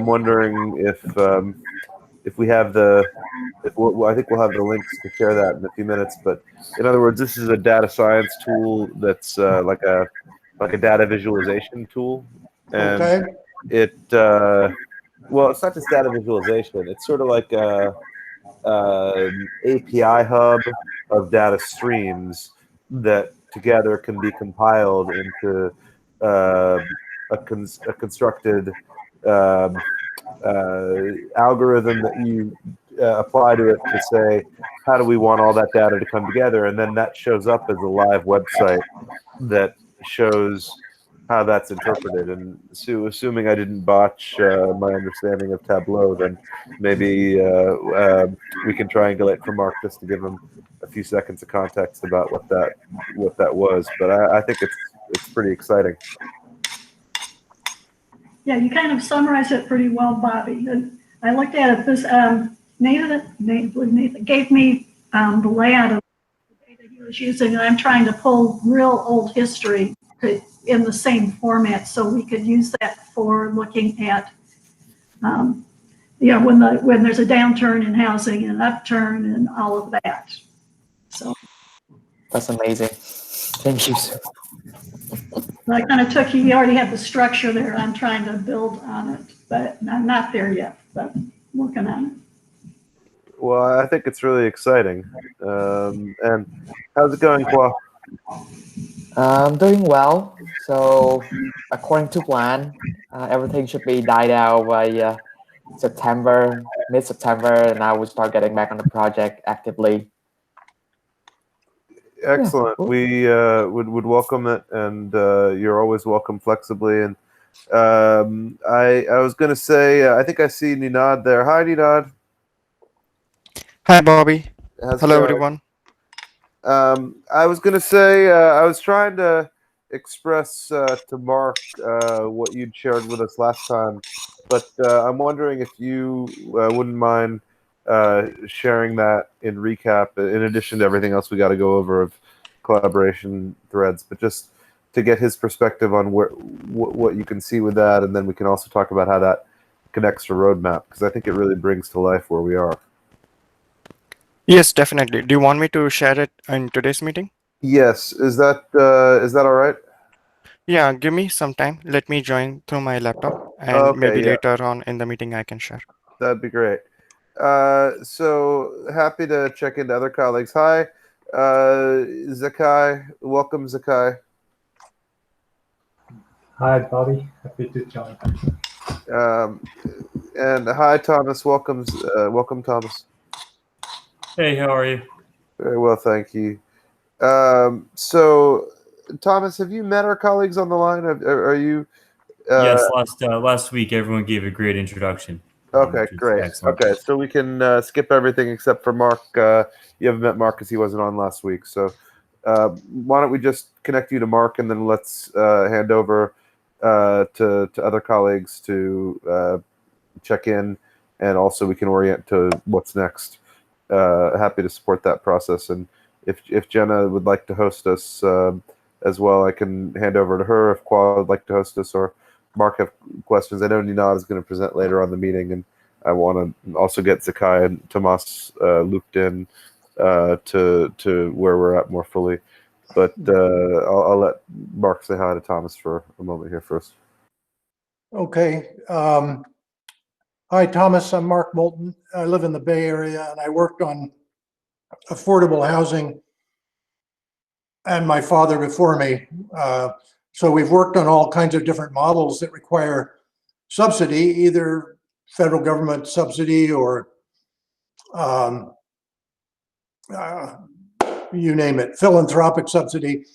wondering if we have I think we'll have the links to share that in a few minutes. But in other words, this is a data science tool that's like a data visualization tool, and Okay. it well, it's not just data visualization. It's sort of like a API hub of data streams that together can be compiled into a constructed algorithm that you apply to it to say, how do we want all that data to come together? And then that shows up as a live website that shows how that's interpreted. And so, assuming I didn't botch my understanding of Tableau, then maybe we can triangulate for Mark just to give him a few seconds of context about what that was. But I think it's pretty exciting. Yeah, you kind of summarized it pretty well, Bobby. And I looked at it. This Nathan gave me the layout of the data he was using, and I'm trying to pull real old history in the same format, so we could use that for looking at, when there's a downturn in housing and an upturn and all of that. So that's amazing. Thank you. I kind of took, you already have the structure there. I'm trying to build on it, but I'm not there yet, but working on it. Well, I think it's really exciting. And how's it going, Kwa? I'm doing well. So according to plan, everything should be died out by September, mid-September, and I will start getting back on the project actively. Excellent. Yeah. We would welcome it, and you're always welcome flexibly. And I was going to say, I think I see Ninad there. Hi, Ninad. Hi, Bobby. Hello, everyone. I was going to say, I was trying to express to Mark what you'd shared with us last time, but I'm wondering if you wouldn't mind sharing that in recap, in addition to everything else we got to go over of collaboration threads, but just to get his perspective on what you can see with that, and then we can also talk about how that connects to roadmap, because I think it really brings to life where we are. Yes, definitely. Do you want me to share it in today's meeting? Yes. Is that all right? Yeah, give me some time. Let me join through my laptop, and maybe later on in the meeting I can share. That'd be great. So happy to check into other colleagues. Hi, Zakai. Welcome, Zakai. Hi, Bobby. Happy to join. And hi, Thomas. Welcome, Thomas. Hey, how are you? Very well, thank you. So, Thomas, have you met our colleagues on the line? Are you? Yes, last week everyone gave a great introduction. Okay, great. Excellent. Okay, so we can skip everything except for Mark. You haven't met Mark because he wasn't on last week. So why don't we just connect you to Mark, and then let's hand over to other colleagues to check in, and also we can orient to what's next. Happy to support that process. And if Jenna would like to host us as well, I can hand over to her if Kwa would like to host us, or Mark have questions. I know Ninad is going to present later on the meeting, and I want to also get Zakai and Tomas looped in to where we're at more fully. But I'll let Mark say hi to Thomas for a moment here first. Okay. Hi, Thomas. I'm Mark Moulton. I live in the Bay Area, and I worked on affordable housing, and my father before me. So we've worked on all kinds of different models that require subsidy, either federal government subsidy or you name it, philanthropic subsidy.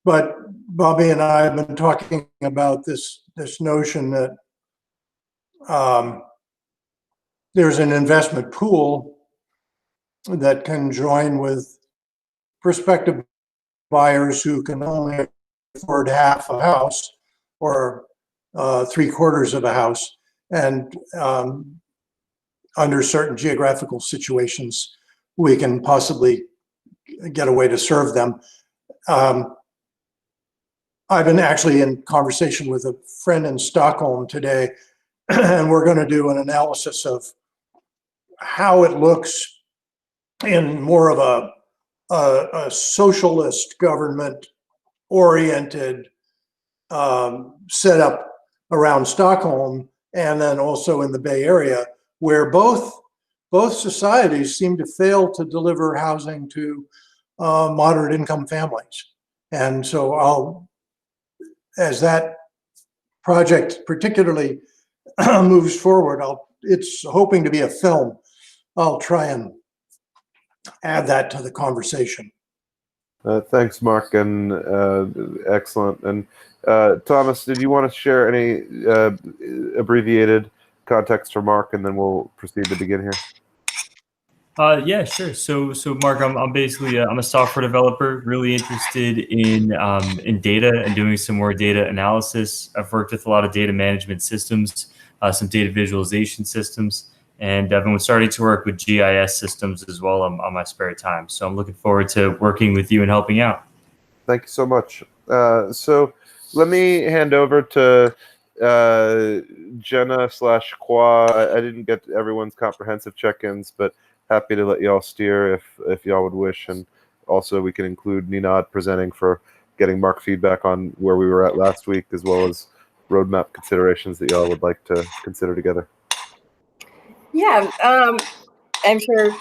But Bobby and I have been talking about this notion that there's an investment pool that can join with prospective buyers who can only afford half a house or 3/4 of a house, and under certain geographical situations, we can possibly get a way to serve them. I've been actually in conversation with a friend in Stockholm today, And we're going to do an analysis of how it looks in more of a socialist government oriented setup around Stockholm, and then also in the Bay Area, where both societies seem to fail to deliver housing to moderate income families. And so as that project particularly moves forward, it's hoping to be a film. I'll try and add that to the conversation. Thanks, Mark, and excellent. And Thomas, did you want to share any abbreviated context for Mark, and then we'll proceed to begin here? Yeah, sure. So Mark, I'm basically I'm a software developer, really interested in data and doing some more data analysis. I've worked with a lot of data management systems, some data visualization systems, and I've been starting to work with GIS systems as well on my spare time. So I'm looking forward to working with you and helping out. Thank you so much. So let me hand over to Jenna/Kwa. I didn't get everyone's comprehensive check-ins, but happy to let y'all steer if y'all would wish. And also we can include Ninad presenting for getting Mark feedback on where we were at last week, as well as roadmap considerations that y'all would like to consider together. Yeah, I'm sure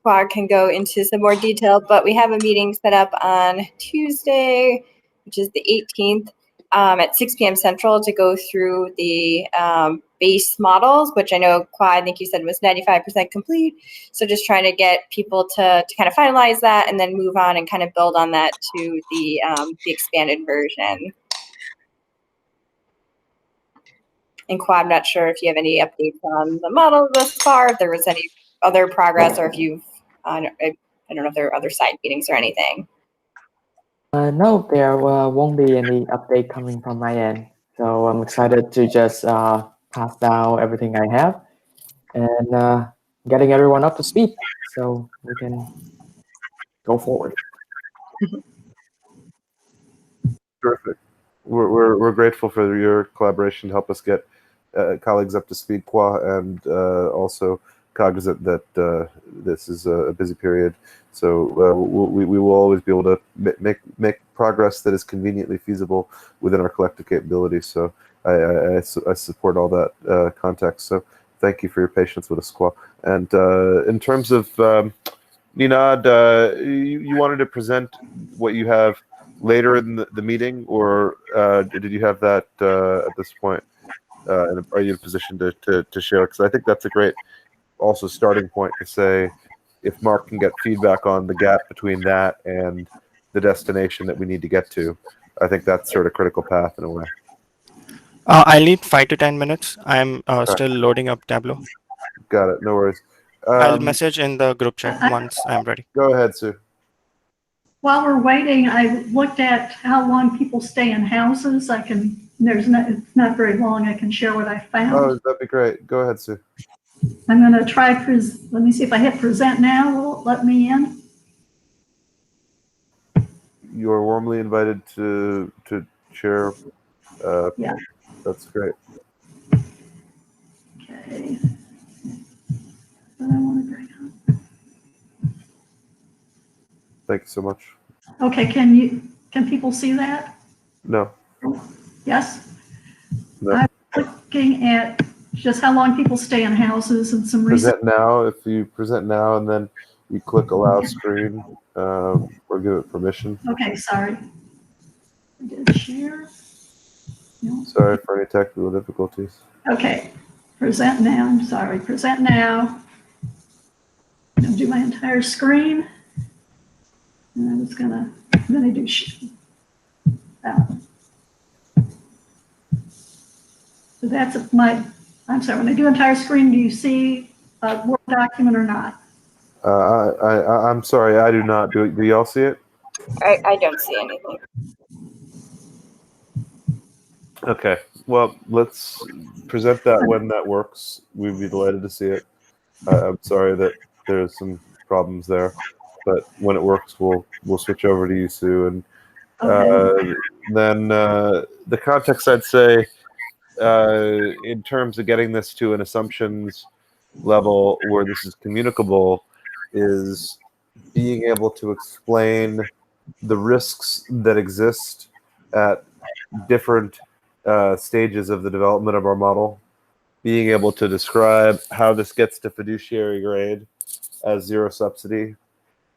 Quad can go into some more detail, but we have a meeting set up on Tuesday, which is the 18th, at 6 p.m. Central to go through the base models, which I know, Quad, I think you said was 95% complete. So just trying to get people to kind of finalize that and then move on and kind of build on that to the expanded version. And Quad, I'm not sure if you have any updates on the model thus far, if there was any other progress, or if you've, I don't know if there are other side meetings or anything. No, there won't be any update coming from my end. So I'm excited to just pass down everything I have and getting everyone up to speed so we can go forward. Terrific. We're grateful for your collaboration to help us get colleagues up to speed, Kwa, and also cognizant that this is a busy period. So we will always be able to make progress that is conveniently feasible within our collective capabilities. So I support all that context. So thank you for your patience with us, Kwa. And in terms of Ninad, you wanted to present what you have later in the meeting, or did you have that at this point? And are you in a position to share? Because I think that's a great also starting point to say, if Mark can get feedback on the gap between that and the destination that we need to get to, I think that's sort of critical path in a way. I'll need 5 to 10 minutes. I'm still loading up Tableau. Got it. No worries. I'll message in the group chat once I'm ready. Go ahead, Sue. While we're waiting, I looked at how long people stay in houses. It's not very long. I can share what I found. Oh, that'd be great. Go ahead, Sue. I'm going to try, let me see if I hit present now. Will it let me in? You are warmly invited to share. Yeah. That's great. Okay. What I want to bring up. Thank you so much. Okay, can people see that? No. Yes? No. I'm looking at just how long people stay in houses and some Present now. If you present now and then you click allow screen or give it permission. Okay, sorry. I did share. No. Sorry for any technical difficulties. Okay, present now. I'm sorry. Present now. I'm going to do my entire screen. And I'm going to do So that's I'm sorry, when I do entire screen, do you see a Word document or not? I'm sorry, I do not. Do y'all see it? I don't see anything. Okay, well, let's present that when that works. We'd be delighted to see it. I'm sorry that there's some problems there, but when it works, we'll switch over to you, Sue. And then the context, I'd say, in terms of getting this to an assumptions level where this is communicable, is being able to explain the risks that exist at different stages of the development of our model, being able to describe how this gets to fiduciary grade as zero subsidy,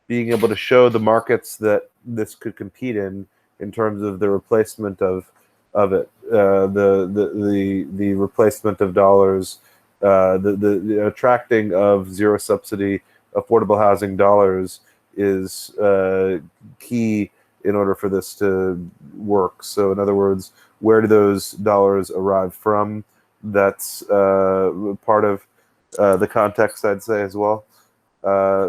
being able to show the markets that this could compete in terms of the replacement of it, the replacement of dollars, the attracting of zero subsidy affordable housing dollars is key in order for this to work. So in other words, where do those dollars arrive from? That's part of the context, I'd say, as well.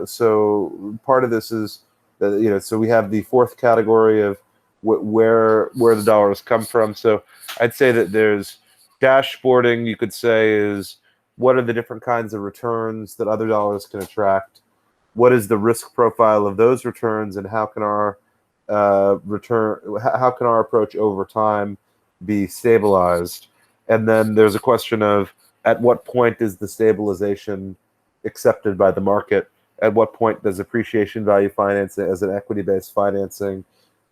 So part of this is, so we have the fourth category of where the dollars come from. So I'd say that there's dashboarding, you could say, is what are the different kinds of returns that other dollars can attract? What is the risk profile of those returns, and how can our how can our approach over time be stabilized? And then there's a question of at what point is the stabilization accepted by the market? At what point does appreciation value financing as an equity-based financing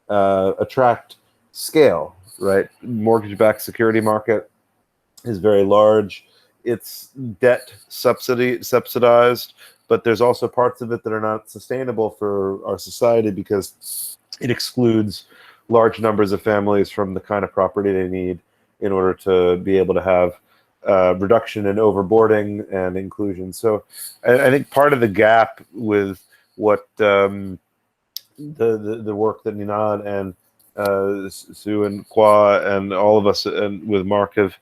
attract scale, right? Mortgage-backed security market is very large. It's debt subsidized, but there's also parts of it that are not sustainable for our society because it excludes large numbers of families from the kind of property they need in order to be able to have reduction in overboarding and inclusion. So I think part of the gap with what the work that Ninad and Sue and Kwa and all of us and with Mark have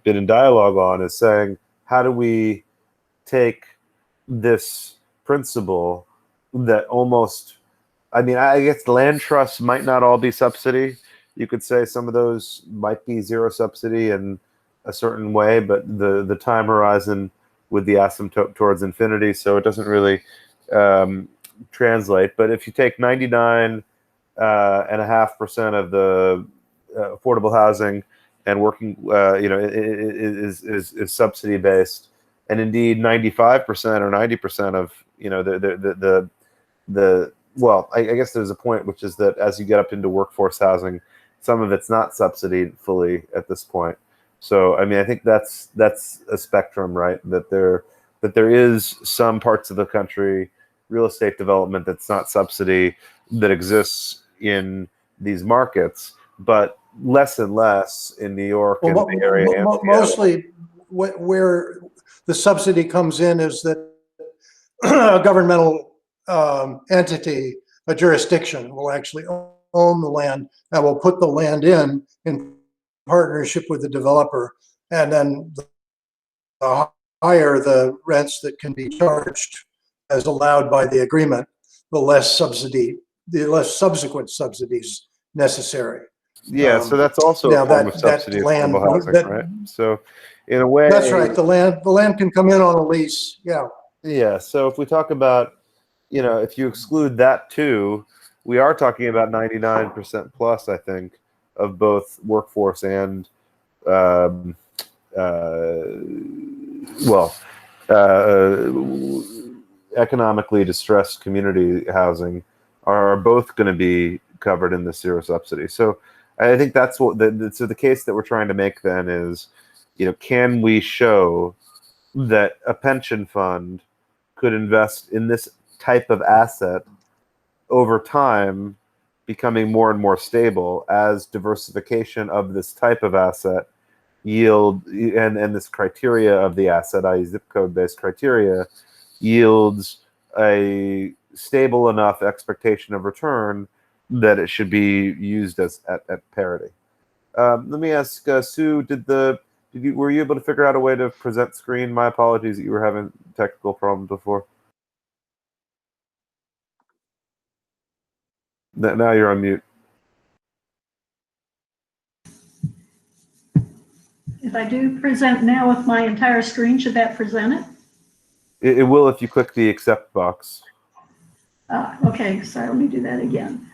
been in dialogue on is saying, how do we take this principle that almost, I mean, I guess land trusts might not all be subsidy. You could say some of those might be zero subsidy in a certain way, but the time horizon with the asymptote towards infinity, so it doesn't really translate. But if you take 99.5% of the affordable housing and working, is subsidy based, and indeed 95% or 90% of the well, I guess there's a point which is that as you get up into workforce housing, some of it's not subsidied fully at this point. So I mean, I think that's a spectrum, right? That there is some parts of the country, real estate development that's not subsidy that exists in these markets, but less and less in New York and the area. Mostly where the subsidy comes in is that a governmental entity, a jurisdiction, will actually own the land and will put the land in partnership with the developer, and then the higher the rents that can be charged as allowed by the agreement, the less subsequent subsidies necessary. Yeah, so that's also a form of subsidy of affordable housing, right? So in a way, that's right. The land can come in on a lease. Yeah. Yeah. So if we talk about, if you exclude that too, we are talking about 99% plus, I think, of both workforce and economically distressed community housing are both going to be covered in the zero subsidy. So I think that's what so the case that we're trying to make then is, can we show that a pension fund could invest in this type of asset over time, becoming more and more stable as diversification of this type of asset yield and this criteria of the asset, i.e. zip code based criteria, yields a stable enough expectation of return that it should be used as at parity. Let me ask Sue, were you able to figure out a way to present screen? My apologies that you were having technical problems before. Now you're on mute. If I do present now with my entire screen, should that present it? It will if you click the accept box. Okay, sorry, let me do that again.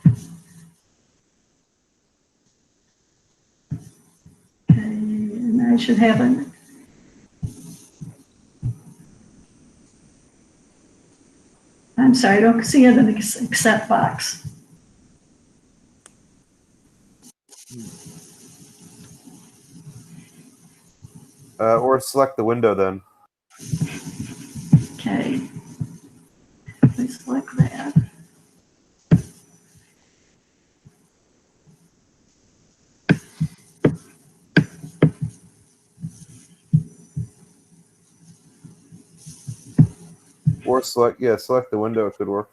Okay, and I should have an. I'm sorry, I don't see it in the accept box. Or select the window then. Okay. Please select that. Or select the window. It could work.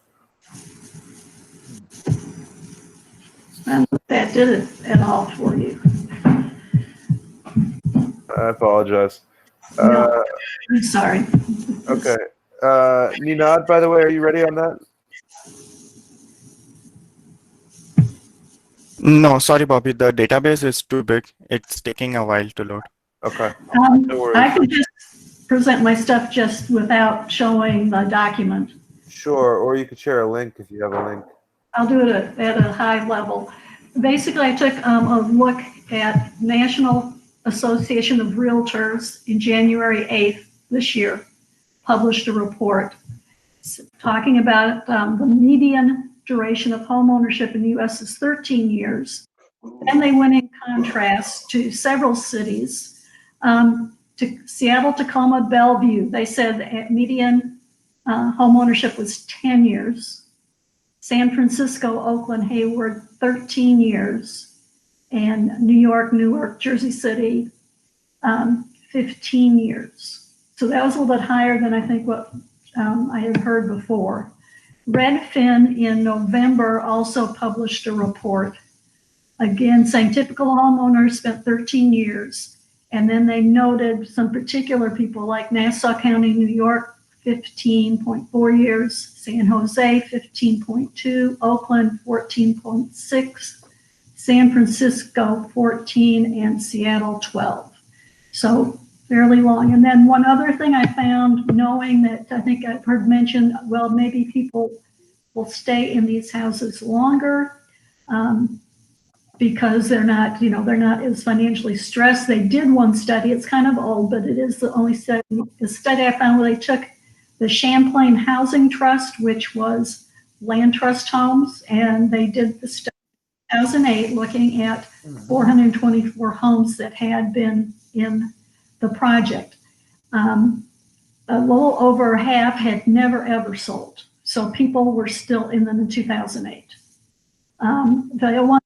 And that did it at all for you. I apologize. No, I'm sorry. Okay. Ninad, by the way, are you ready on that? No, sorry, Bobby. The database is too big. It's taking a while to load. Okay. No worries. I could just present my stuff just without showing the document. Sure. Or you could share a link if you have a link. I'll do it at a high level. Basically, I took a look at National Association of Realtors in January 8th this year, published a report talking about the median duration of home ownership in the U.S. is 13 years. And they went in contrast to several cities, to Seattle, Tacoma, Bellevue. They said median home ownership was 10 years. San Francisco, Oakland, Hayward, 13 years. And New York, Newark, Jersey City, 15 years. So that was a little bit higher than I think what I had heard before. Redfin in November also published a report, again saying typical homeowners spent 13 years. And then they noted some particular people like Nassau County, New York, 15.4 years, San Jose, 15.2, Oakland, 14.6, San Francisco, 14, and Seattle, 12. So fairly long. And then one other thing I found, knowing that I think I've heard mentioned, well, maybe people will stay in these houses longer because they're not as financially stressed. They did one study, it's kind of old, but it is the only study I found where they took the Champlain Housing Trust, which was land trust homes, and they did the study in 2008 looking at 424 homes that had been in the project. A little over half had never ever sold. So people were still in them in 2008. The one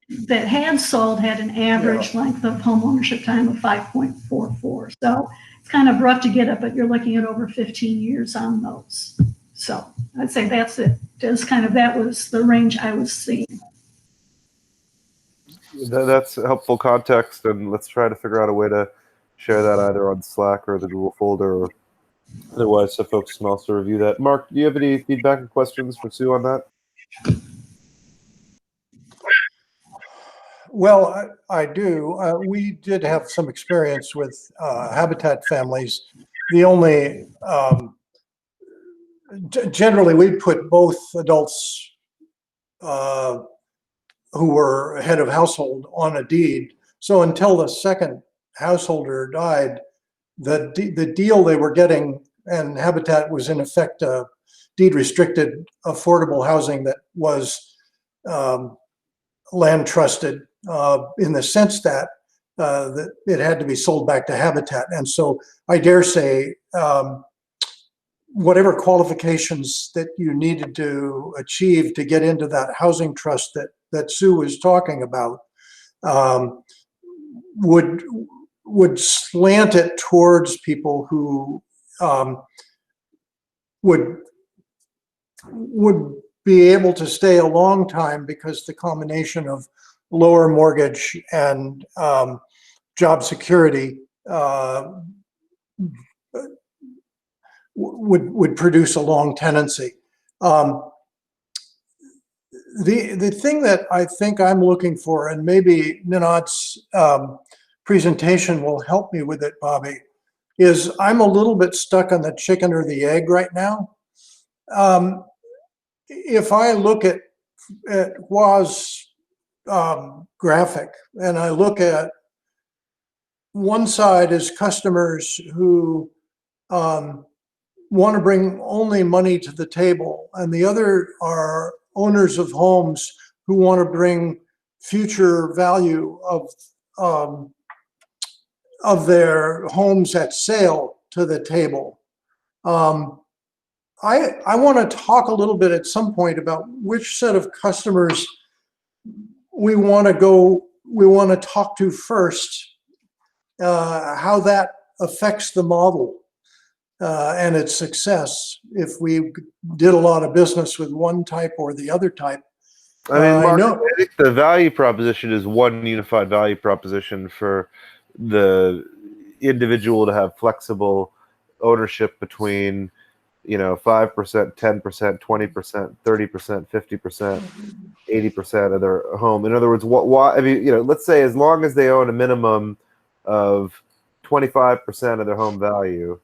that had sold had an average length of home ownership time of 5.44. So it's kind of rough to get it, but you're looking at over 15 years on those. So I'd say that's it. That was the range I was seeing. That's helpful context, and let's try to figure out a way to share that either on Slack or the Google folder or otherwise so folks can also review that. Mark, do you have any feedback or questions for Sue on that? Well, I do. We did have some experience with habitat families. The only, generally we put both adults who were head of household on a deed. So until the second householder died, the deal they were getting, and Habitat was in effect deed restricted affordable housing that was land trusted in the sense that that it had to be sold back to Habitat. And so I dare say whatever qualifications that you needed to achieve to get into that housing trust that Sue was talking about would slant it towards people who would be able to stay a long time because the combination of lower mortgage and job security would produce a long tenancy. The thing that I think I'm looking for, and maybe Ninad's presentation will help me with it, Bobby, is I'm a little bit stuck on the chicken or the egg right now. If I look at Hua's graphic and I look at one side is customers who want to bring only money to the table, and the other are owners of homes who want to bring future value of their homes at sale to the table. I want to talk a little bit at some point about which set of customers we want to talk to first, how that affects the model and its success if we did a lot of business with one type or the other type. I mean, Mark, I think the value proposition is one unified value proposition for the individual to have flexible ownership between, 5%, 10%, 20%, 30%, 50%, 80% of their home. In other words, why? I mean, let's say as long as they own a minimum of 25% of their home value,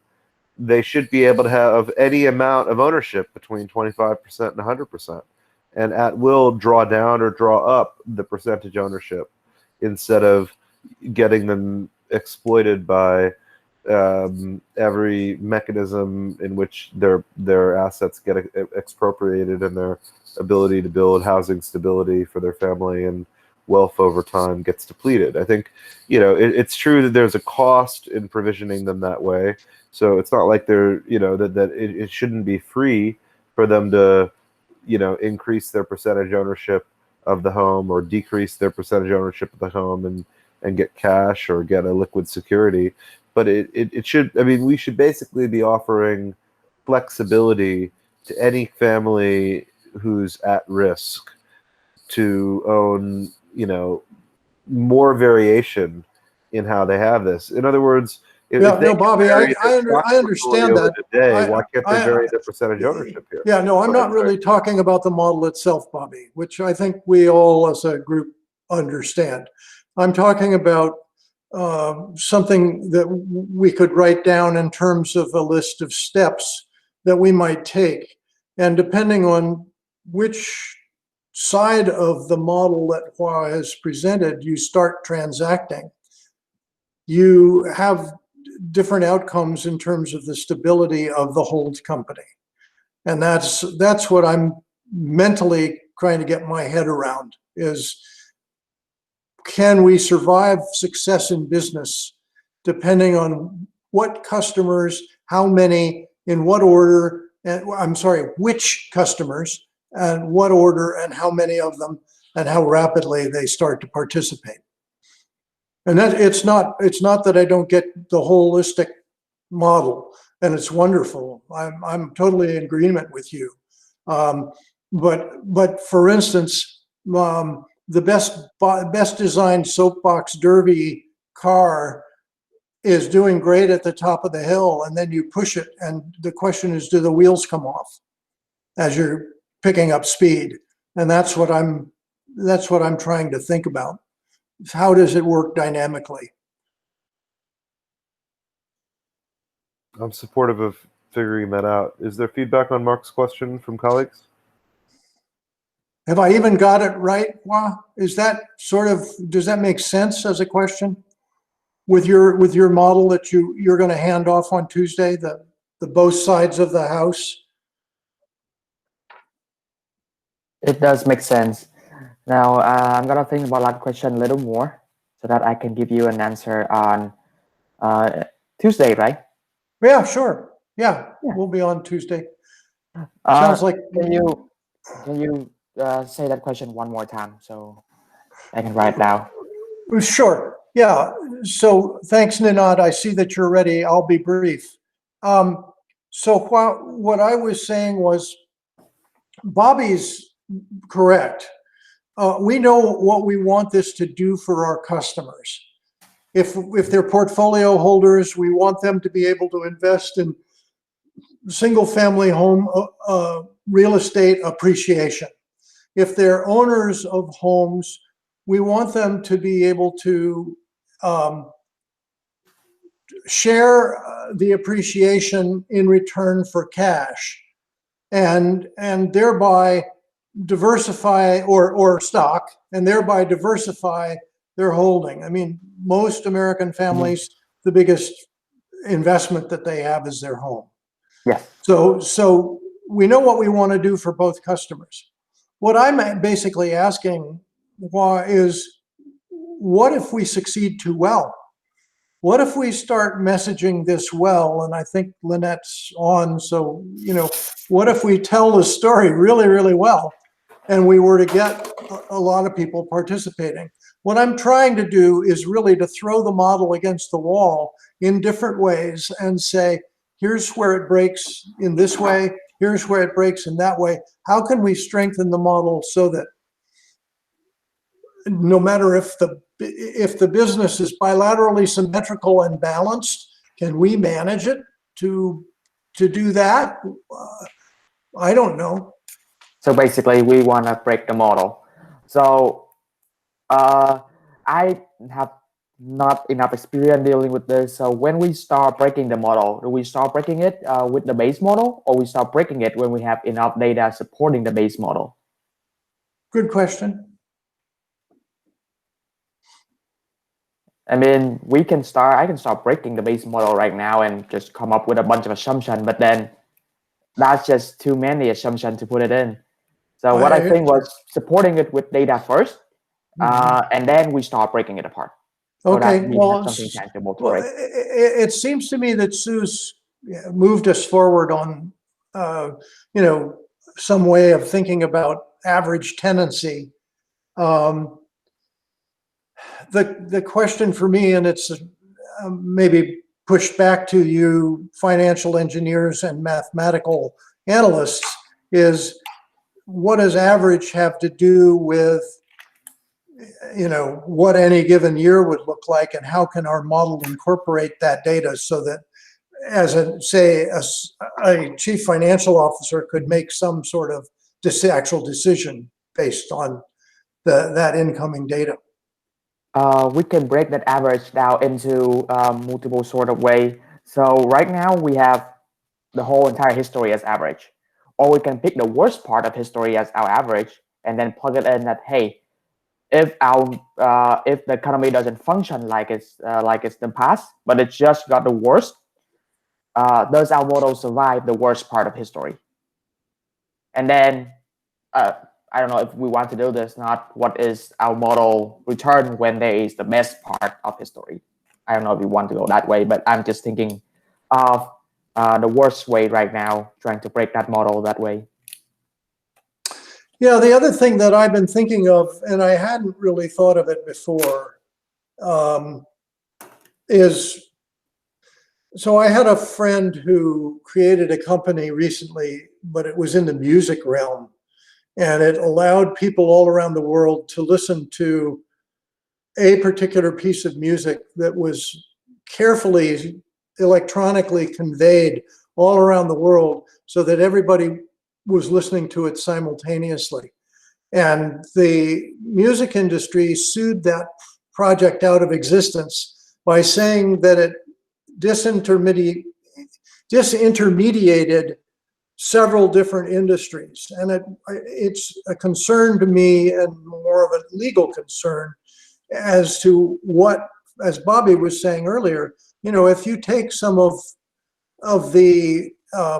they should be able to have any amount of ownership between 25% and 100%, and at will draw down or draw up the percentage ownership instead of getting them exploited by every mechanism in which their assets get expropriated and their ability to build housing stability for their family and wealth over time gets depleted. I think, it's true that there's a cost in provisioning them that way. So it's not like they're, that it shouldn't be free for them to, increase their percentage ownership of the home or decrease their percentage ownership of the home and get cash or get a liquid security. But it should, we should basically be offering flexibility to any family who's at risk to own, more variation in how they have this. In other words, Bobby, I understand that. Why can't they vary the percentage ownership here? Yeah, no, I'm not really talking about the model itself, Bobby, which I think we all as a group understand. I'm talking about something that we could write down in terms of a list of steps that we might take. And depending on which side of the model that Hua has presented, you start transacting, you have different outcomes in terms of the stability of the hold company. And that's what I'm mentally trying to get my head around is, can we survive success in business depending on what customers, how many, in what order, and which customers and what order and how many of them and how rapidly they start to participate. And that it's not that I don't get the holistic model, and it's wonderful. I'm totally in agreement with you. But for instance, the best designed soapbox derby car is doing great at the top of the hill, and then you push it, and the question is, do the wheels come off as you're picking up speed? And that's what I'm trying to think about. How does it work dynamically? I'm supportive of figuring that out. Is there feedback on Mark's question from colleagues? Have I even got it right, Hua? Is that does that make sense as a question? With your model that you're going to hand off on Tuesday, the both sides of the house? It does make sense. Now, I'm going to think about that question a little more so that I can give you an answer on Tuesday, right? Yeah, sure. Yeah, we'll be on Tuesday. Sounds like... Can you say that question one more time so I can write it down? Sure. Yeah. So thanks, Ninad. I see that you're ready. I'll be brief. So what I was saying was, Bobby's correct. We know what we want this to do for our customers. If they're portfolio holders, we want them to be able to invest in single-family home real estate appreciation. If they're owners of homes, we want them to be able to share the appreciation in return for cash, and thereby diversify or stock, and thereby diversify they're holding. I mean, most American families, the biggest investment that they have is their home. Yes. So we know what we want to do for both customers. What I'm basically asking is, what if we succeed too well? What if we start messaging this well? And I think Lynette's on, so, what if we tell the story really, really well, and we were to get a lot of people participating? What I'm trying to do is really to throw the model against the wall in different ways and say, here's where it breaks in this way, here's where it breaks in that way. How can we strengthen the model so that no matter if the business is bilaterally symmetrical and balanced, can we manage it to do that? I don't know. So basically, we want to break the model. So I have not enough experience dealing with this. So when we start breaking the model, do we start breaking it with the base model, or we start breaking it when we have enough data supporting the base model? Good question. I mean, I can start breaking the base model right now and just come up with a bunch of assumptions, but then that's just too many assumptions to put it in. So what I think was supporting it with data first, and then we start breaking it apart. So Okay, that we have something tangible to break. It seems to me that Sue's moved us forward on, some way of thinking about average tenancy. The question for me, and it's maybe pushed back to you financial engineers and mathematical analysts, is what does average have to do with what any given year would look like, and how can our model incorporate that data so that, as a chief financial officer could make some sort of actual decision based on that incoming data? We can break that average down into multiple sort of way. So right now we have the whole entire history as average, or we can pick the worst part of history as our average and then plug it in that, hey, if the economy doesn't function like it's the past, but it's just got the worst, does our model survive the worst part of history? And then I don't know if we want to do this, not what is our model return when there is the best part of history. I don't know if we want to go that way, but I'm just thinking of the worst way right now, trying to break that model that way. Yeah, the other thing that I've been thinking of, and I hadn't really thought of it before, is, so I had a friend who created a company recently, but it was in the music realm, and it allowed people all around the world to listen to a particular piece of music that was carefully electronically conveyed all around the world so that everybody was listening to it simultaneously. And the music industry sued that project out of existence by saying that it disintermediated several different industries. And it's a concern to me, and more of a legal concern, as to what, as Bobby was saying earlier, if you take some of the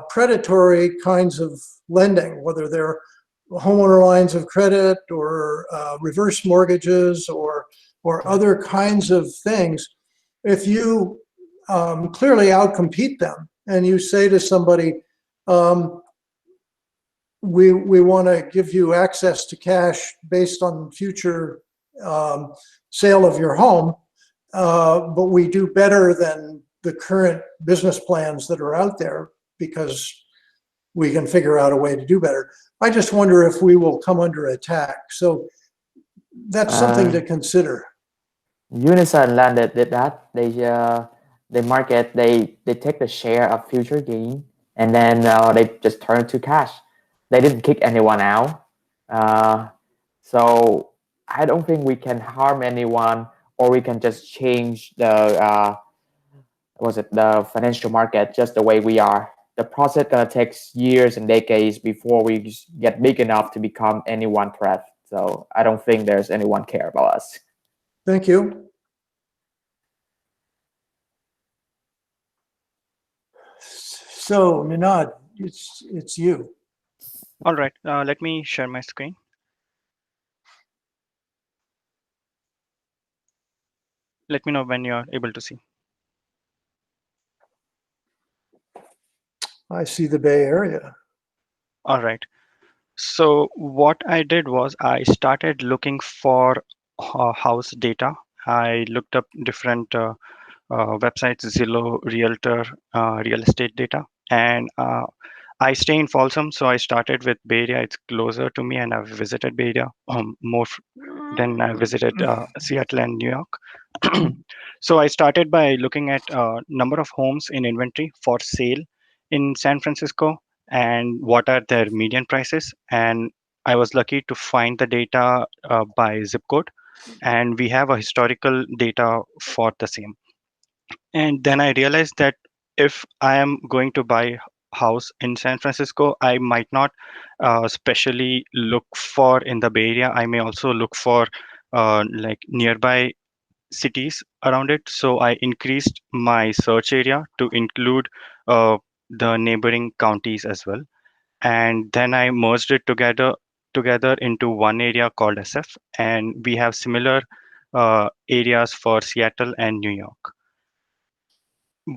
predatory kinds of lending, whether they're homeowner lines of credit or reverse mortgages or other kinds of things, if you clearly outcompete them and you say to somebody, we want to give you access to cash based on future sale of your home, but we do better than the current business plans that are out there because we can figure out a way to do better. I just wonder if we will come under attack. So that's something to consider. Unison landed did that. They take the share of future gain, and then they just turn it to cash. They didn't kick anyone out. So I don't think we can harm anyone, or we can just change the the financial market just the way we are. The process gonna take years and decades before we get big enough to become anyone threat. So I don't think there's anyone care about us. Thank you. So, Ninad, it's you. All right, let me share my screen. Let me know when you're able to see. I see the Bay Area. All right. So what I did was I started looking for house data. I looked up different websites, Zillow, Realtor, real estate data, and I stay in Folsom, so I started with Bay Area. It's closer to me, and I've visited Bay Area more than I visited Seattle and New York. So I started by looking at number of homes in inventory for sale in San Francisco and what are their median prices. And I was lucky to find the data by zip code, and we have a historical data for the same. And then I realized that if I am going to buy house in San Francisco, I might not specially look for in the Bay Area. I may also look for like nearby cities around it. So I increased my search area to include the neighboring counties as well. And then I merged it together into one area called SF. And we have similar areas for Seattle and New York.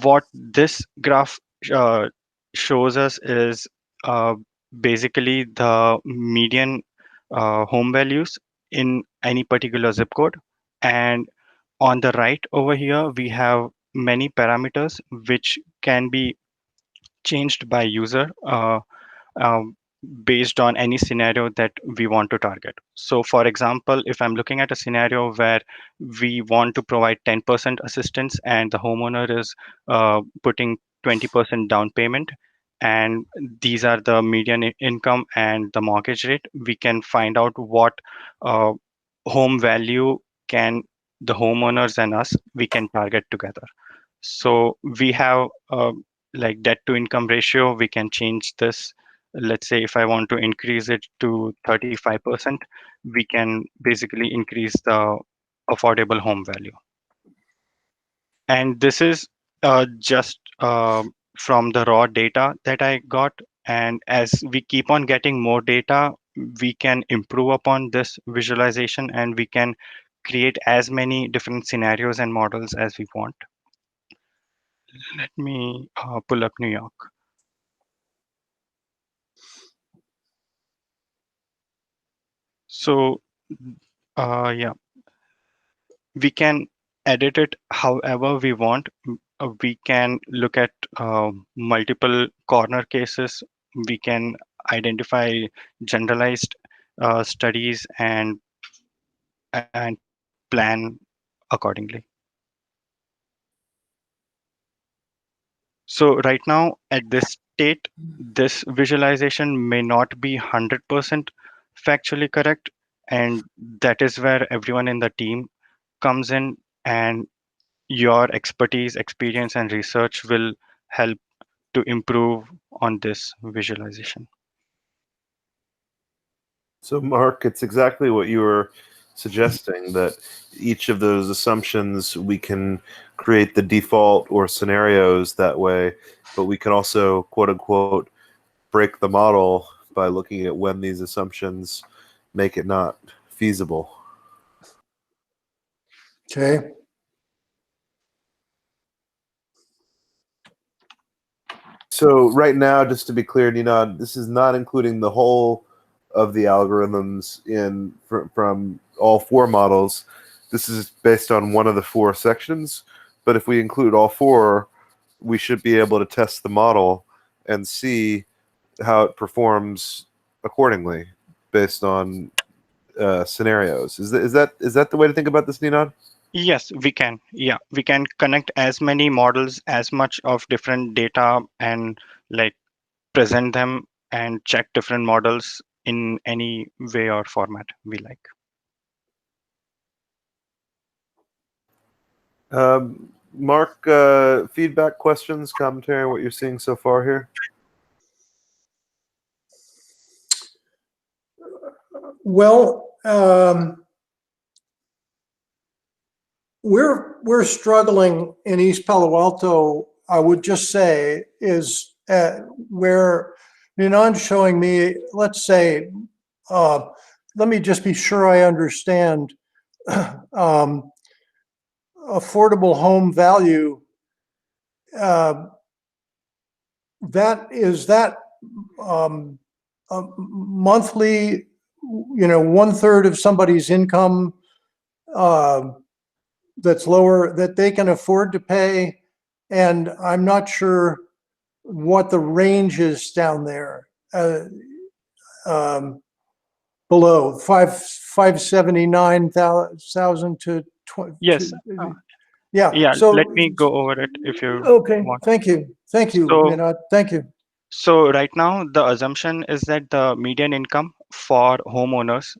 What this graph uh, shows us is uh, basically the median home values in any particular zip code. And on the right over here, we have many parameters which can be changed by user um, based on any scenario that we want to target. So for example, if I'm looking at a scenario where we want to provide 10% assistance and the homeowner is putting 20% down payment, and these are the median income and the mortgage rate, we can find out what uh, home value can the homeowners and us we can target together. So we have like debt to income ratio, we can change this. Let's say if I want to increase it to 35%, we can basically increase the affordable home value. And this is just from the raw data that I got. And as we keep on getting more data, we can improve upon this visualization and we can create as many different scenarios and models as we want. Let me pull up New York. So, yeah, we can edit it however we want. We can look at multiple corner cases. We can identify generalized studies and plan accordingly. So right now at this state, this visualization may not be 100% factually correct. And that is where everyone in the team comes in, and your expertise, experience, and research will help to improve on this visualization. So, Mark, it's exactly what you were suggesting, that each of those assumptions, we can create the default or scenarios that way, but we can also, quote unquote, break the model by looking at when these assumptions make it not feasible. Okay. So right now, just to be clear, Nina, this is not including the whole of the algorithms from all four models. This is based on one of the four sections. But if we include all four, we should be able to test the model and see how it performs accordingly based on scenarios. Is that the way to think about this, Ninad? Yes, we can. Yeah, we can connect as many models, as much of different data, and like present them and check different models in any way or format we like. Mark, feedback, questions, commentary on what you're seeing so far here? Well, we're struggling in East Palo Alto, I would just say, is where Ninan's showing me, let's say, let me just be sure I understand. Affordable home value, that monthly, 1/3 of somebody's income that's lower that they can afford to pay, and I'm not sure what the range is down there. Below 579,000 to 20. Yes. Yeah. Yeah, So let me go over it if you okay. want. Thank you. Thank you. So, Thank you. so right now the assumption is that the median income for homeowners,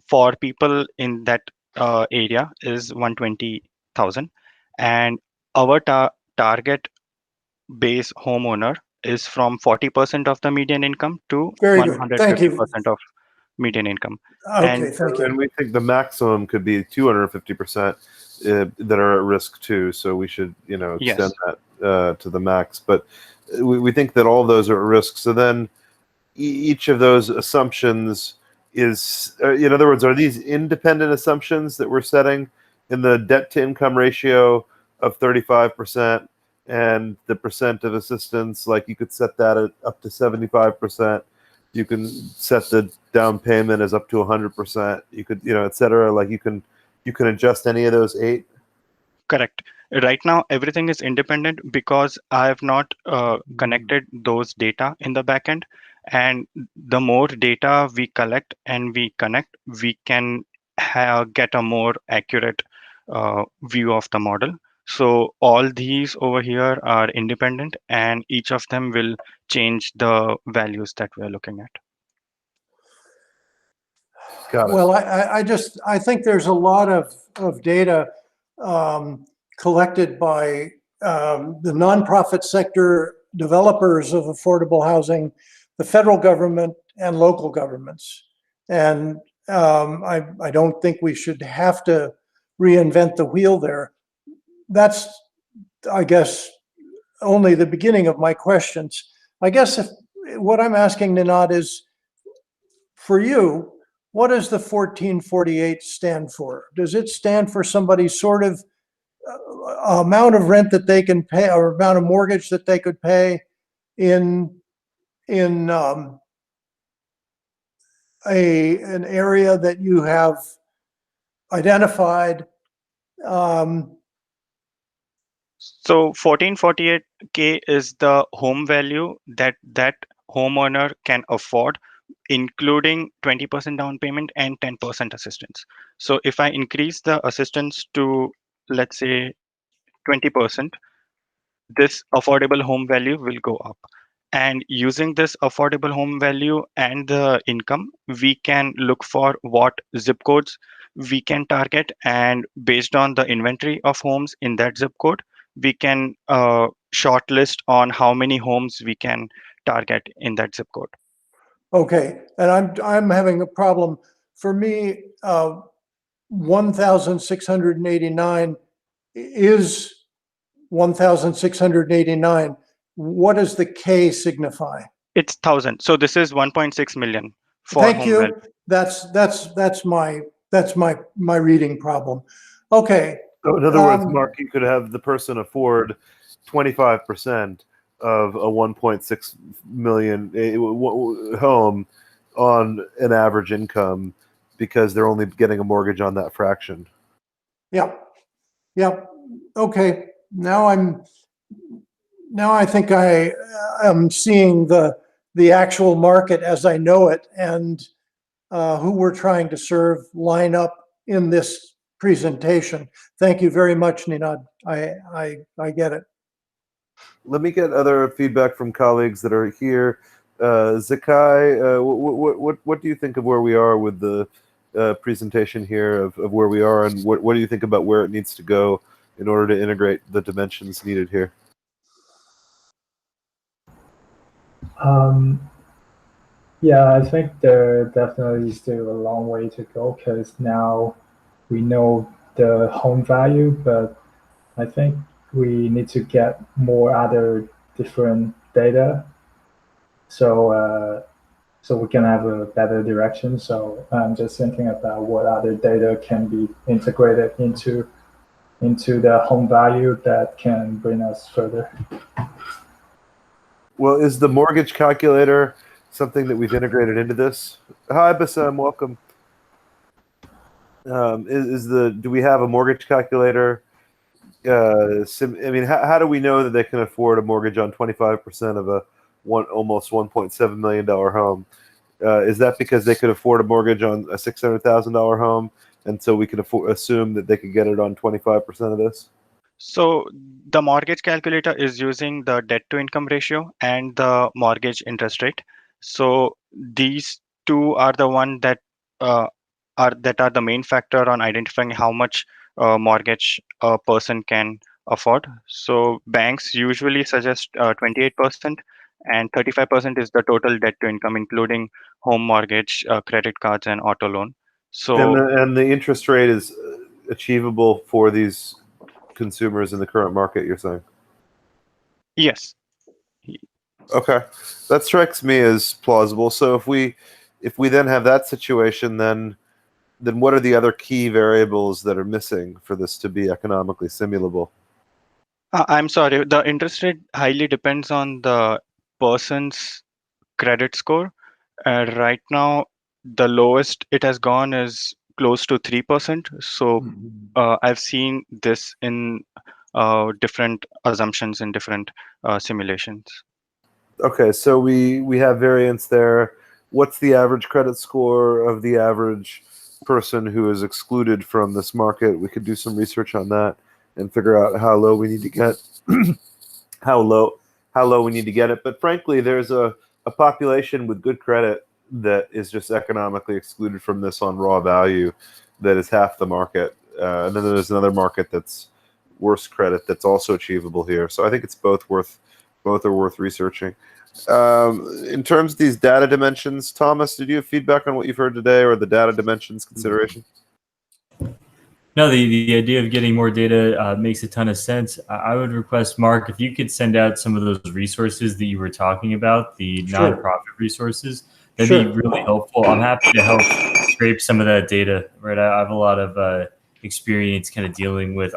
for people in that area is 120,000, and our target base homeowner is from 40% of the median income to Very good. Thank you. 150% of median income. Okay. Thank you. And we think the maximum could be 250% that are at risk too. So we should, extend Yes. that to the max. But we think that all those are at risk. So then each of those assumptions is, in other words, are these independent assumptions that we're setting in the debt to income ratio of 35% and the percent of assistance? Like you could set that at up to 75%. You can set the down payment as up to 100%. You could, et cetera. Like you can adjust any of those 8. Correct. Right now, everything is independent because I have not connected those data in the backend. And the more data we collect and we connect, we can get a more accurate view of the model. So all these over here are independent, and each of them will change the values that we're looking at. Got it. Well, I think there's a lot of data collected by the nonprofit sector, developers of affordable housing, the federal government, and local governments. And I don't think we should have to reinvent the wheel there. That's, I guess, only the beginning of my questions. I guess what I'm asking, Ninad, is for you, what does the 1448 stand for? Does it stand for somebody's sort of amount of rent that they can pay or amount of mortgage that they could pay in an area that you have identified? So 1448K is the home value that homeowner can afford, including 20% down payment and 10% assistance. So if I increase the assistance to, let's say, 20%, this affordable home value will go up. And using this affordable home value and the income, we can look for what zip codes we can target. And based on the inventory of homes in that zip code, we can shortlist on how many homes we can target in that zip code. Okay, and I'm having a problem. For me, 1,689 is 1,689. What does the K signify? It's 1,000. So this is 1.6 million for Thank home you. value. That's my reading problem. Okay. So in other words, Mark, you could have the person afford 25% of a 1.6 million home on an average income because they're only getting a mortgage on that fraction. Yep. Okay. Now I think I am seeing the actual market as I know it, and who we're trying to serve line up in this presentation. Thank you very much, Ninad. I get it. Let me get other feedback from colleagues that are here. Zakai, what do you think of where we are with the presentation here of where we are, and what do you think about where it needs to go in order to integrate the dimensions needed here? Yeah, I think there definitely is still a long way to go because now we know the home value, but I think we need to get more other different data, so so we can have a better direction. So I'm just thinking about what other data can be integrated into the home value that can bring us further. Well, is the mortgage calculator something that we've integrated into this? Hi, Bassam, welcome. Do we have a mortgage calculator? I mean, how do we know that they can afford a mortgage on 25% of a almost $1.7 million home? Is that because they could afford a mortgage on a $600,000 home, and so we can assume that they could get it on 25% of this? So the mortgage calculator is using the debt to income ratio and the mortgage interest rate. So these two are the one that are the main factor on identifying how much mortgage a person can afford. So banks usually suggest 28%, and 35% is the total debt to income, including home mortgage, credit cards, and auto loan. So And the interest rate is achievable for these consumers in the current market, you're saying? yes. Okay, that strikes me as plausible. So if we then have that situation, then what are the other key variables that are missing for this to be economically simulable? I'm sorry, the interest rate highly depends on the person's credit score. Right now, the lowest it has gone is close to 3%. So I've seen this in different assumptions in different simulations. Okay, so we have variance there. What's the average credit score of the average person who is excluded from this market? We could do some research on that and figure out how low we need to get how low we need to get it. But frankly, there's a population with good credit that is just economically excluded from this on raw value that is half the market. And then there's another market that's worse credit that's also achievable here. So I think it's both are worth researching. In terms of these data dimensions, Thomas, did you have feedback on what you've heard today or the data dimensions consideration? No, the idea of getting more data makes a ton of sense. I would request, Mark, if you could send out some of those resources that you were talking about, the Sure. nonprofit resources, that'd Sure. be really helpful. I'm happy to help scrape some of that data, right? I have a lot of experience kind of dealing with,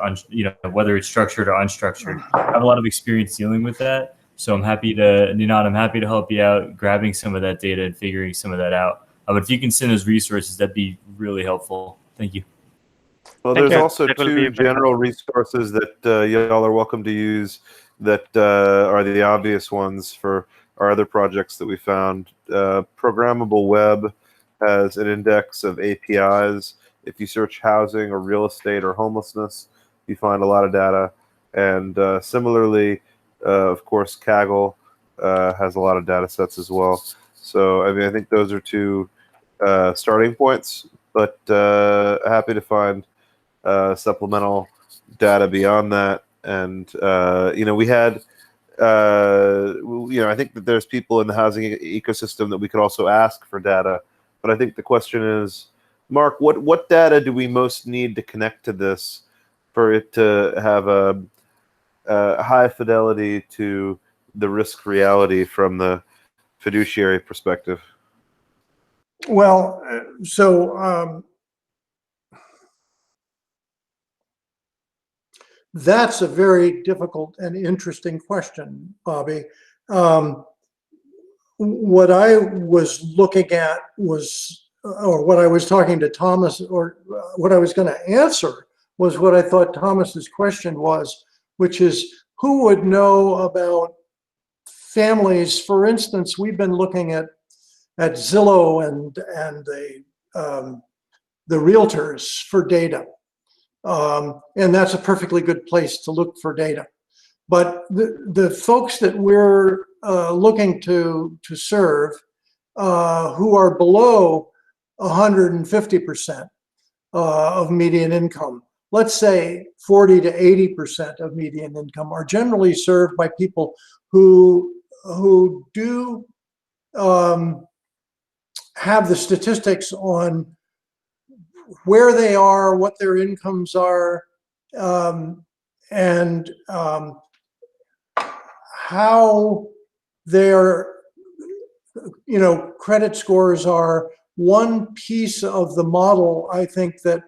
whether it's structured or unstructured. I have a lot of experience dealing with that. So I'm happy to help you out grabbing some of that data and figuring some of that out. But if you can send those resources, that'd be really helpful. Thank you. Well, Thank there's you. also That will be two general resources that y'all are welcome to use that are the obvious ones for our other projects that we found. Programmable Web has an index of APIs. If you search housing or real estate or homelessness, you find a lot of data. And similarly, of course, Kaggle has a lot of data sets as well. So, I mean, I think those are two starting points, but happy to find supplemental data beyond that. And we had I think that there's people in the housing ecosystem that we could also ask for data. But I think the question is, Mark, what data do we most need to connect to this for it to have a high fidelity to the risk reality from the fiduciary perspective? Well, so that's a very difficult and interesting question, Bobby. What I was looking at was, or what I was talking to Thomas, or what I was going to answer was what I thought Thomas's question was, which is who would know about families? For instance, we've been looking at Zillow and the realtors for data. And that's a perfectly good place to look for data. But the folks that we're looking to serve who are below 150% of median income, let's say 40 to 80% of median income, are generally served by people who do have the statistics on where they are, what their incomes are, and how their, credit scores are. One piece of the model, I think that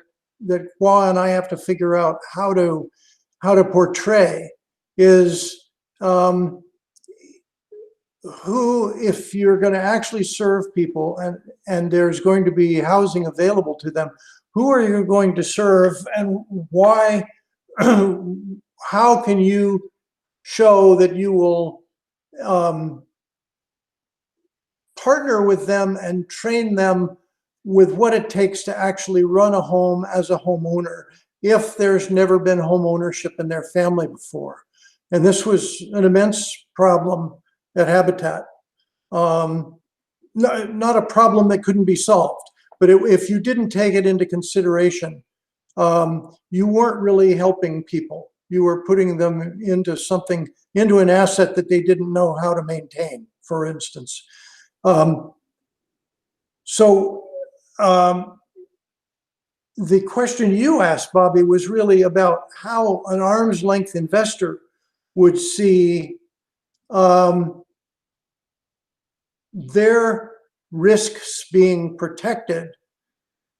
Hua and I have to figure out how to portray is who, if you're going to actually serve people and there's going to be housing available to them, who are you going to serve and why? How can you show that you will partner with them and train them with what it takes to actually run a home as a homeowner if there's never been home ownership in their family before? And this was an immense problem at Habitat. Not a problem that couldn't be solved, but if you didn't take it into consideration, you weren't really helping people. You were putting them into something, into an asset that they didn't know how to maintain, for instance. The question you asked, Bobby, was really about how an arm's length investor would see their risks being protected.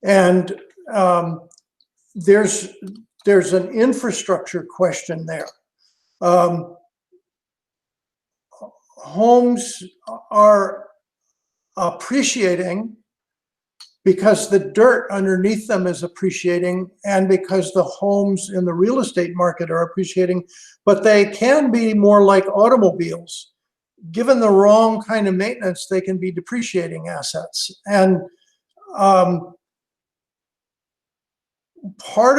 And there's an infrastructure question there. Homes are appreciating because the dirt underneath them is appreciating and because the homes in the real estate market are appreciating, but they can be more like automobiles. Given the wrong kind of maintenance, they can be depreciating assets. And part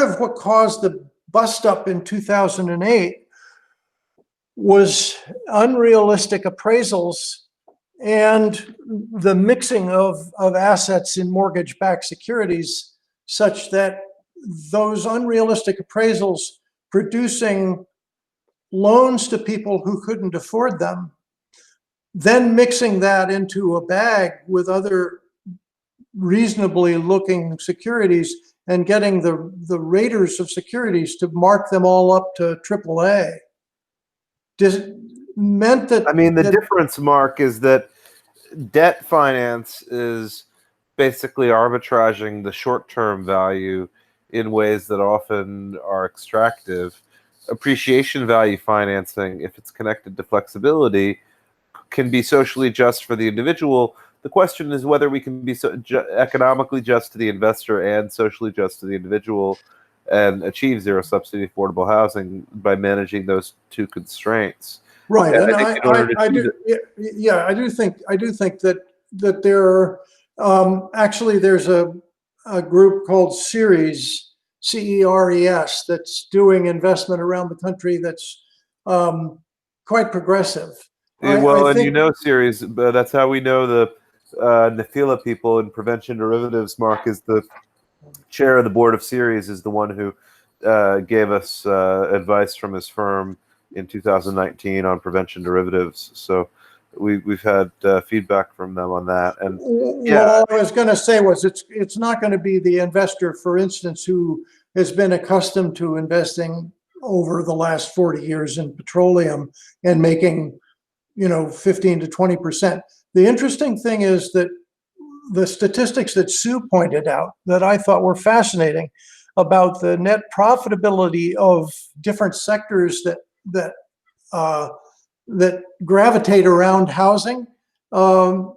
of what caused the bust up in 2008 was unrealistic appraisals and the mixing of assets in mortgage-backed securities, such that those unrealistic appraisals producing loans to people who couldn't afford them, then mixing that into a bag with other reasonably looking securities and getting the raters of securities to mark them all up to AAA. Meant that, I mean, the difference, Mark, is that debt finance is basically arbitraging the short-term value in ways that often are extractive. Appreciation value financing, if it's connected to flexibility, can be socially just for the individual. The question is whether we can be economically just to the investor and socially just to the individual and achieve zero subsidy affordable housing by managing those two constraints. Right, and I do think that there are actually there's a group called Ceres, CERES, that's doing investment around the country that's quite progressive. Ceres, that's how we know the Nafila people in prevention derivatives. Mark is the chair of the board of Ceres, is the one who gave us advice from his firm in 2019 on prevention derivatives. So we've had feedback from them on that. And yeah, what I was going to say was it's not going to be the investor, for instance, who has been accustomed to investing over the last 40 years in petroleum and making 15 to 20%. The interesting thing is that the statistics that Sue pointed out that I thought were fascinating about the net profitability of different sectors that gravitate around housing. Do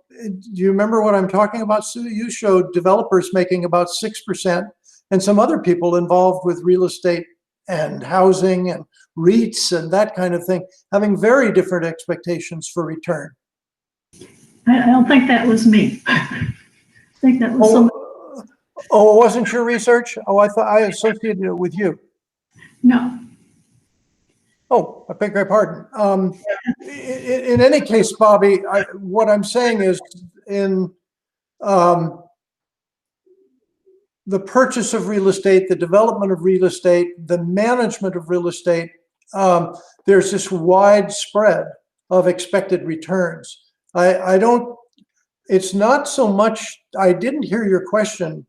you remember what I'm talking about, Sue? You showed developers making about 6% and some other people involved with real estate and housing and REITs and that kind of thing, having very different expectations for return. I don't think that was me. I think that was somebody. Oh, it wasn't your research? Oh, I thought I associated it with you. No. Oh, I beg your pardon. In any case, Bobby, what I'm saying is in the purchase of real estate, the development of real estate, the management of real estate, there's this wide spread of expected returns. It's not so much, I didn't hear your question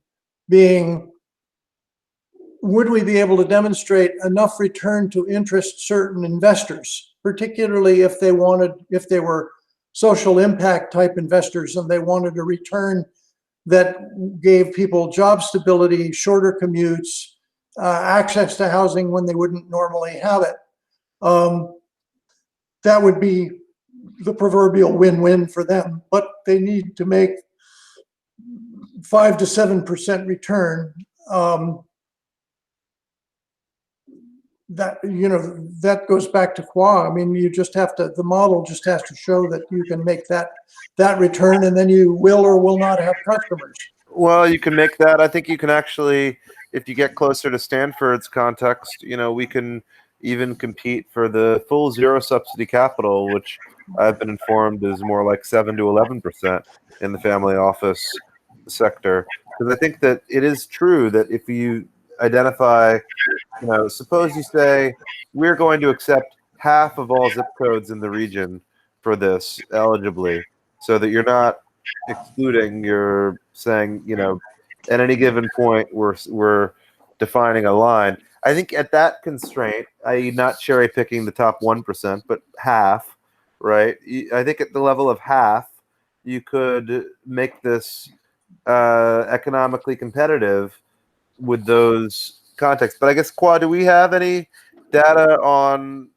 being would we be able to demonstrate enough return to interest certain investors, particularly if they were social impact type investors and they wanted a return that gave people job stability, shorter commutes, access to housing when they wouldn't normally have it. That would be the proverbial win-win for them, but they need to make 5 to 7% return. That goes back to Qua. I mean, the model just has to show that you can make that return, and then you will or will not have customers. Well, you can make that. I think you can actually, if you get closer to Stanford's context, we can even compete for the full zero subsidy capital, which I've been informed is more like 7 to 11% in the family office sector. Because I think that it is true that if you identify, suppose you say, we're going to accept half of all zip codes in the region for this eligibly, so that you're not excluding, you're saying, at any given point, we're defining a line. I think at that constraint, i.e. not cherry picking the top 1%, but half, right? I think at the level of half, you could make this economically competitive with those contexts. But I guess, Qua, do we have any data on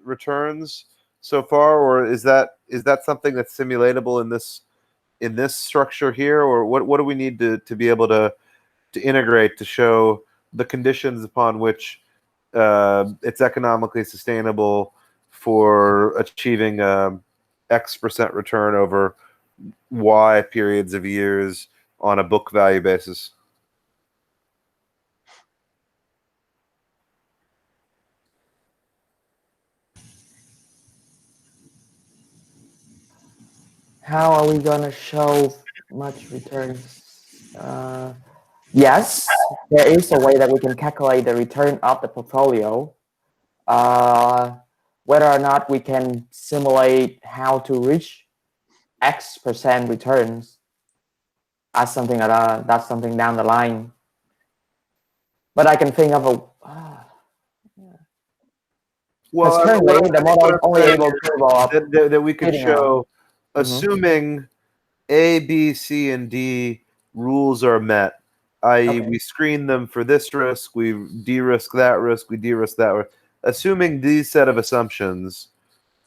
returns so far, or is that something that's simulatable in this structure here, or what do we need to be able to integrate to show the conditions upon which it's economically sustainable for achieving X% return over Y periods of years on a book value basis? How are we gonna show much returns? Yes, there is a way that we can calculate the return of the portfolio. Whether or not we can simulate how to reach X% returns, that's something down the line. But I can think of a. Well, currently the model is only able to develop that we could show, assuming A, B, C, and D rules are met, i.e. we screen them for this risk, we de-risk that risk, we de-risk that risk. Assuming these set of assumptions,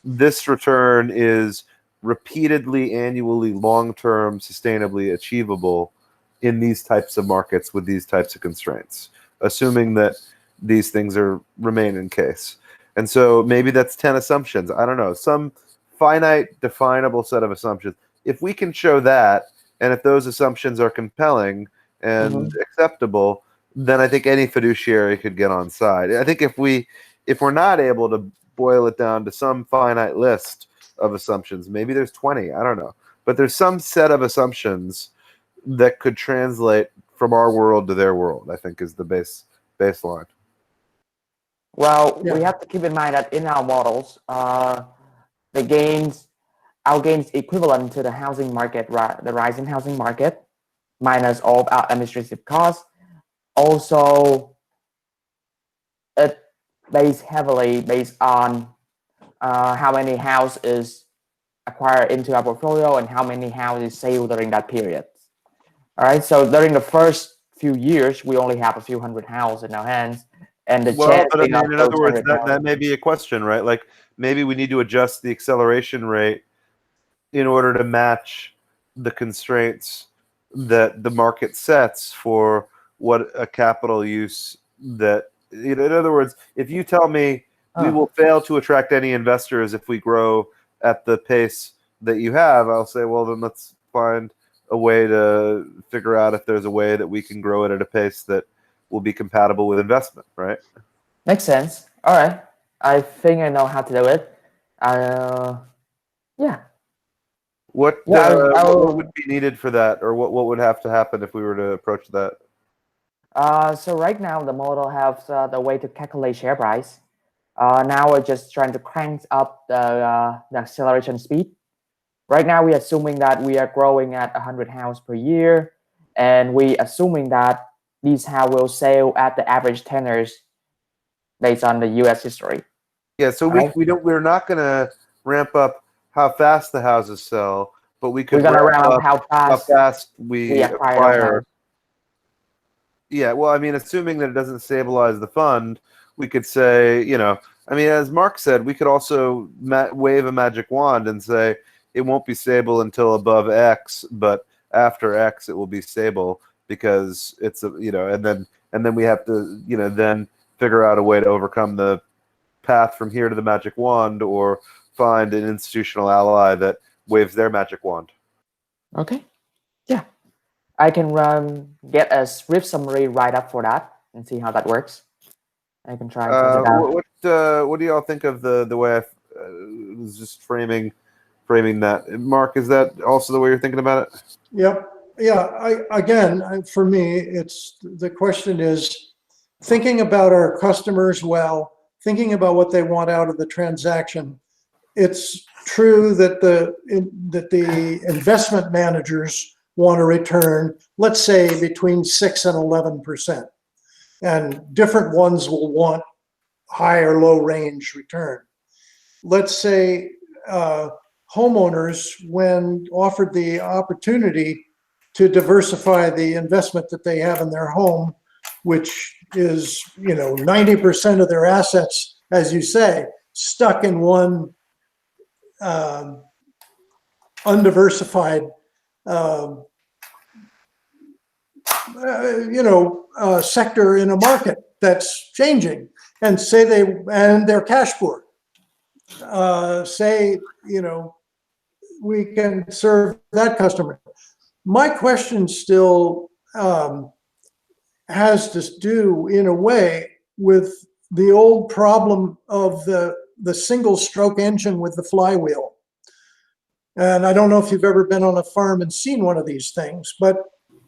this return is repeatedly, annually, long-term, sustainably achievable in these types of markets with these types of constraints, assuming that these things remain in case. And so maybe that's 10 assumptions. I don't know, some finite, definable set of assumptions. If we can show that, and if those assumptions are compelling and acceptable, then I think any fiduciary could get on side. I think if we're not able to boil it down to some finite list of assumptions, maybe there's 20, I don't know, but there's some set of assumptions that could translate from our world to their world, I think is the baseline. Well, we have to keep in mind that in our models, our gains equivalent to the housing market, the rising housing market, minus all of our administrative costs. Also, it heavily based on how many houses acquired into our portfolio and how many houses sold during that period. All right, so during the first few years, we only have a few hundred houses in our hands. And the well, but I mean, in other words, that may be a question, right? Like maybe we need to adjust the acceleration rate in order to match the constraints that the market sets for what a capital use that, in other words, if you tell me we will fail to attract any investors if we grow at the pace that you have, I'll say, well, then let's find a way to figure out if there's a way that we can grow it at a pace that will be compatible with investment, right? Makes sense. All right. I think I know how to do it. Yeah. What would be needed for that, or what would have to happen if we were to approach that? So right now the model has the way to calculate share price. Now we're just trying to crank up the acceleration speed. Right now we're assuming that we are growing at 100 houses per year, and we assuming that these houses will sell at the average tenors based on the U.S. history. Yeah, so Right. we're not going to ramp up how fast the houses sell, but we could We're gonna ramp ramp up up how fast we we acquire acquire. homes. Yeah, well, I mean, assuming that it doesn't stabilize the fund, we could say, I mean, as Mark said, we could also wave a magic wand and say it won't be stable until above X, but after X it will be stable because it's and then we have to, then figure out a way to overcome the path from here to the magic wand or find an institutional ally that waves their magic wand. Okay. Yeah. I can get a script summary right up for that and see how that works. I can try and test it out. What do y'all think of the way I was just framing that? Mark, is that also the way you're thinking about it? Yep. Yeah. Again, for me, it's the question is thinking about our customers well, thinking about what they want out of the transaction. It's true that the investment managers want a return, let's say between 6 and 11%, and different ones will want high or low range return. Let's say homeowners, when offered the opportunity to diversify the investment that they have in their home, which is 90% of their assets, as you say, stuck in one undiversified sector in a market that's changing, and say they're cash poor. Say, we can serve that customer. My question still has to do, in a way, with the old problem of the single stroke engine with the flywheel. And I don't know if you've ever been on a farm and seen one of these things, but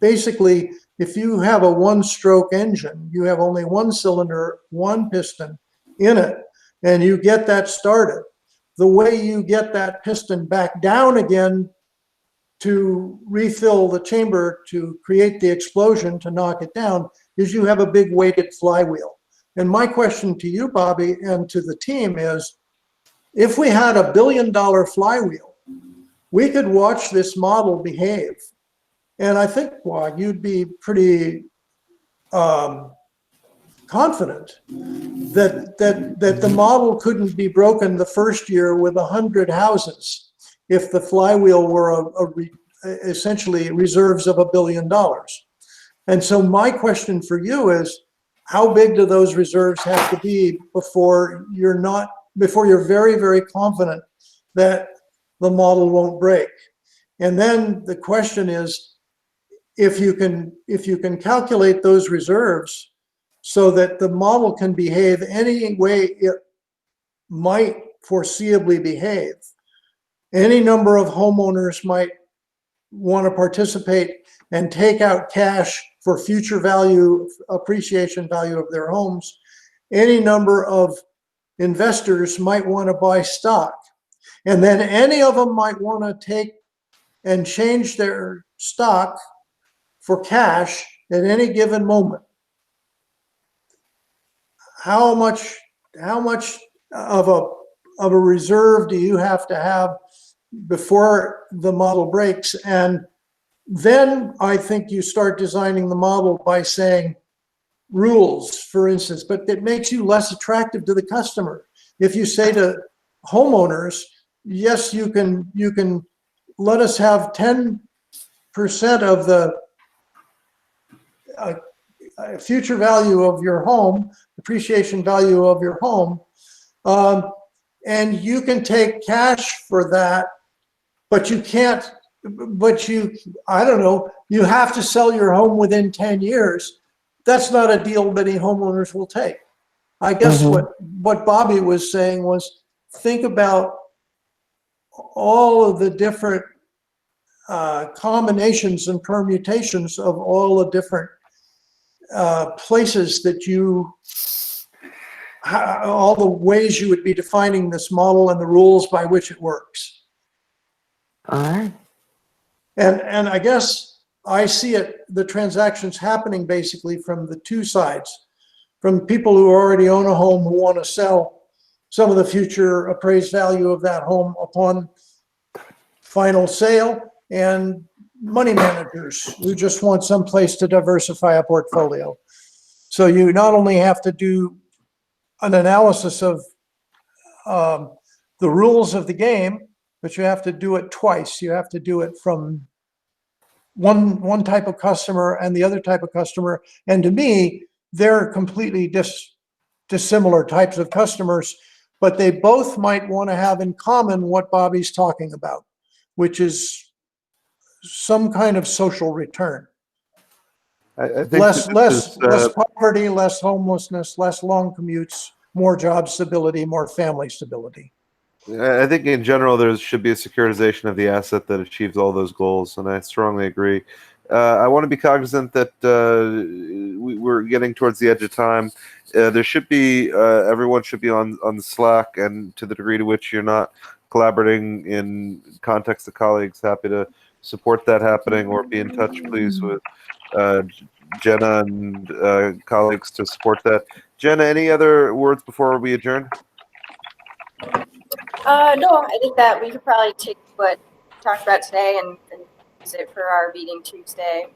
basically, if you have a one-stroke engine, you have only one cylinder, one piston in it, and you get that started. The way you get that piston back down again to refill the chamber to create the explosion to knock it down is you have a big weighted flywheel. And my question to you, Bobby, and to the team is, if we had $1 billion flywheel, we could watch this model behave. And I think, well, you'd be pretty confident that the model couldn't be broken the first year with 100 houses if the flywheel were essentially reserves of $1 billion. And so my question for you is, how big do those reserves have to be before you're very, very confident that the model won't break? And then the question is, if you can calculate those reserves so that the model can behave any way it might foreseeably behave, any number of homeowners might want to participate and take out cash for future value, appreciation value of their homes. Any number of investors might want to buy stock. And then any of them might want to take and change their stock for cash at any given moment. How much of a reserve do you have to have before the model breaks? And then I think you start designing the model by saying rules, for instance, but it makes you less attractive to the customer. If you say to homeowners, yes, you can let us have 10% of the future value of your home, appreciation value of your home, and you can take cash for that, but you can't, I don't know, you have to sell your home within 10 years. That's not a deal many homeowners will take. I guess what Bobby was saying was, think about all of the different combinations and permutations of all the different places that all the ways you would be defining this model and the rules by which it works. All right. And I guess I see the transactions happening basically from the two sides, from people who already own a home who want to sell some of the future appraised value of that home upon final sale, and money managers who just want some place to diversify a portfolio. So you not only have to do an analysis of the rules of the game, but you have to do it twice. You have to do it from one type of customer and the other type of customer. And to me, they're completely dissimilar types of customers, but they both might want to have in common what Bobby's talking about, which is some kind of social return. I think Less less poverty, less homelessness, less long commutes, more job stability, more family stability. I think in general there should be a securitization of the asset that achieves all those goals, and I strongly agree. I want to be cognizant that we're getting towards the edge of time. There should be everyone should be on the Slack, and to the degree to which you're not collaborating in context of colleagues, happy to support that happening, or be in touch, please, with Jenna and colleagues to support that. Jenna, any other words before we adjourn? No, I think that we could probably take what we talked about today and use it for our meeting Tuesday,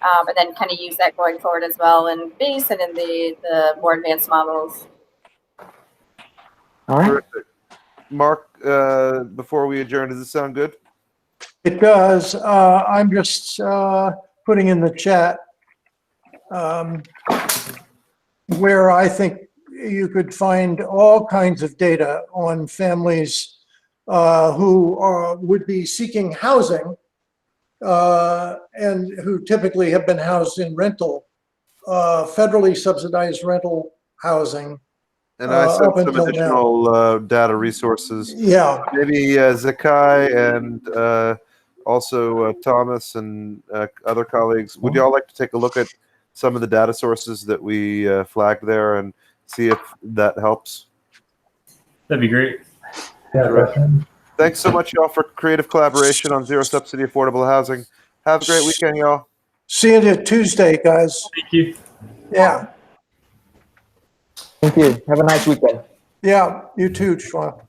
and then kind of use that going forward as well in base and in the more advanced models. All right. Terrific. Mark, before we adjourn, does this sound good? It does. I'm just putting in the chat where I think you could find all kinds of data on families who would be seeking housing and who typically have been housed in rental, federally subsidized rental housing. And I sent up some until additional data resources. Yeah. Maybe Zakai and also Thomas and other colleagues. Would you all like to take a look at some of the data sources that we flagged there and see if that helps? That'd be great. Yeah, definitely. Thanks so much, y'all, for creative collaboration on zero subsidy affordable housing. Have a great weekend, y'all. See you Tuesday, guys. Thank you. Yeah. Thank you. Have a nice weekend. Yeah, you too, Schwa.